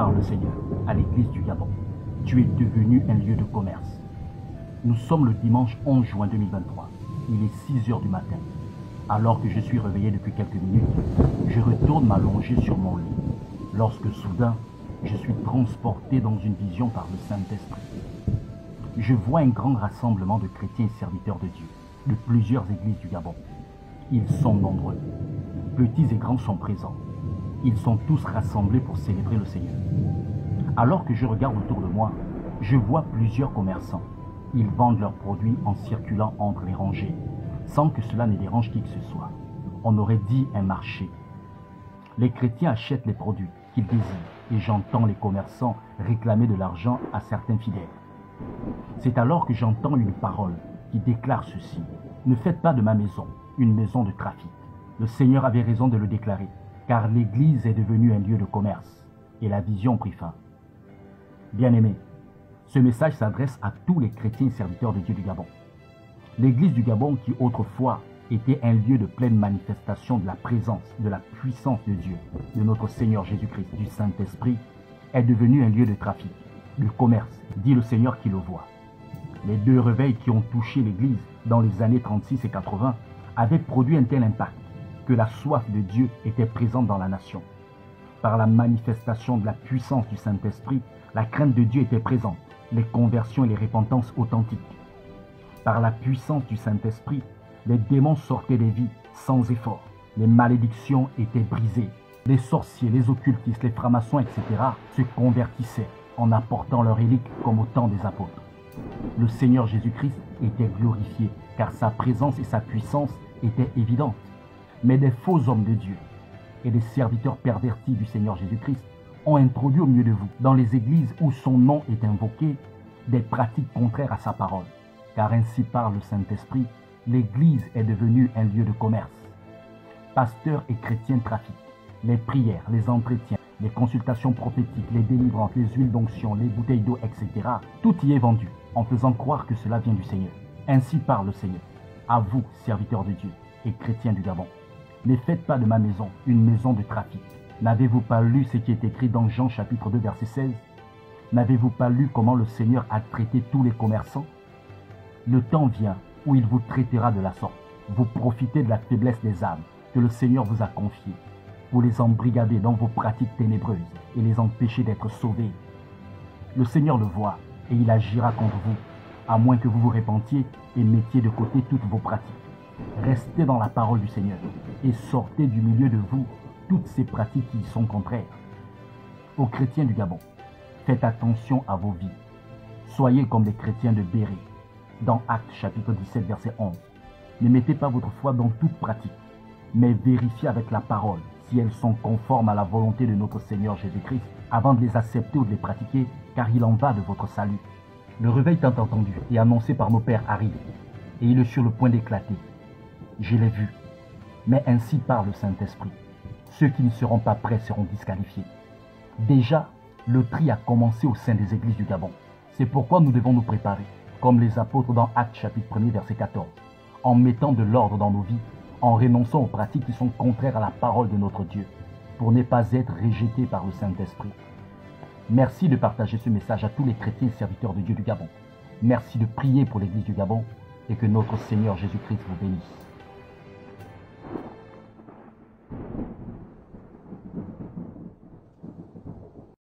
parle le Seigneur à l'église du Gabon. Tu es devenu un lieu de commerce. Nous sommes le dimanche 11 juin 2023. Il est 6 heures du matin. Alors que je suis réveillé depuis quelques minutes, je retourne m'allonger sur mon lit. Lorsque soudain, je suis transporté dans une vision par le Saint-Esprit. Je vois un grand rassemblement de chrétiens et serviteurs de Dieu, de plusieurs églises du Gabon. Ils sont nombreux. Petits et grands sont présents. Ils sont tous rassemblés pour célébrer le Seigneur. Alors que je regarde autour de moi, je vois plusieurs commerçants. Ils vendent leurs produits en circulant entre les rangées, sans que cela ne dérange qui que ce soit. On aurait dit un marché. Les chrétiens achètent les produits qu'ils désirent et j'entends les commerçants réclamer de l'argent à certains fidèles. C'est alors que j'entends une parole qui déclare ceci. Ne faites pas de ma maison une maison de trafic. Le Seigneur avait raison de le déclarer, car l'Église est devenue un lieu de commerce et la vision prit fin. Bien-aimés, ce message s'adresse à tous les chrétiens et serviteurs de Dieu du Gabon. L'Église du Gabon, qui autrefois était un lieu de pleine manifestation de la présence, de la puissance de Dieu, de notre Seigneur Jésus-Christ, du Saint-Esprit, est devenue un lieu de trafic, de commerce, dit le Seigneur qui le voit. Les deux réveils qui ont touché l'Église dans les années 36 et 80 avaient produit un tel impact que la soif de Dieu était présente dans la nation. Par la manifestation de la puissance du Saint-Esprit, la crainte de Dieu était présente, les conversions et les repentances authentiques. Par la puissance du Saint-Esprit, les démons sortaient des vies sans effort. Les malédictions étaient brisées. Les sorciers, les occultistes, les francs-maçons, etc. se convertissaient en apportant leur reliques comme au temps des apôtres. Le Seigneur Jésus-Christ était glorifié car sa présence et sa puissance étaient évidentes. Mais des faux hommes de Dieu et des serviteurs pervertis du Seigneur Jésus-Christ ont introduit au milieu de vous, dans les églises où son nom est invoqué, des pratiques contraires à sa parole. Car ainsi parle le Saint-Esprit, l'Église est devenue un lieu de commerce. Pasteurs et chrétiens trafiquent. Les prières, les entretiens, les consultations prophétiques, les délivrances, les huiles d'onction, les bouteilles d'eau, etc. Tout y est vendu, en faisant croire que cela vient du Seigneur. Ainsi parle le Seigneur. À vous, serviteurs de Dieu et chrétiens du Gabon. Ne faites pas de ma maison une maison de trafic. N'avez-vous pas lu ce qui est écrit dans Jean chapitre 2 verset 16? N'avez-vous pas lu comment le Seigneur a traité tous les commerçants? Le temps vient où il vous traitera de la sorte. Vous profitez de la faiblesse des âmes que le Seigneur vous a confiées pour les embrigader dans vos pratiques ténébreuses et les empêcher d'être sauvés. Le Seigneur le voit et il agira contre vous, à moins que vous vous repentiez et mettiez de côté toutes vos pratiques. Restez dans la parole du Seigneur et sortez du milieu de vous toutes ces pratiques qui y sont contraires. Aux chrétiens du Gabon, faites attention à vos vies. Soyez comme les chrétiens de Béret, dans Actes chapitre 17 verset 11. Ne mettez pas votre foi dans toute pratique, mais vérifiez avec la parole si elles sont conformes à la volonté de notre Seigneur Jésus-Christ avant de les accepter ou de les pratiquer, car il en va de votre salut. Le réveil tant entendu et annoncé par nos pères arrive, et il est sur le point d'éclater. Je l'ai vu, mais ainsi parle le Saint-Esprit. Ceux qui ne seront pas prêts seront disqualifiés. Déjà, le tri a commencé au sein des églises du Gabon. C'est pourquoi nous devons nous préparer, comme les apôtres dans Actes chapitre 1 verset 14, en mettant de l'ordre dans nos vies, en renonçant aux pratiques qui sont contraires à la parole de notre Dieu, pour ne pas être rejetés par le Saint-Esprit. Merci de partager ce message à tous les chrétiens et serviteurs de Dieu du Gabon. Merci de prier pour l'Église du Gabon et que notre Seigneur Jésus-Christ vous bénisse.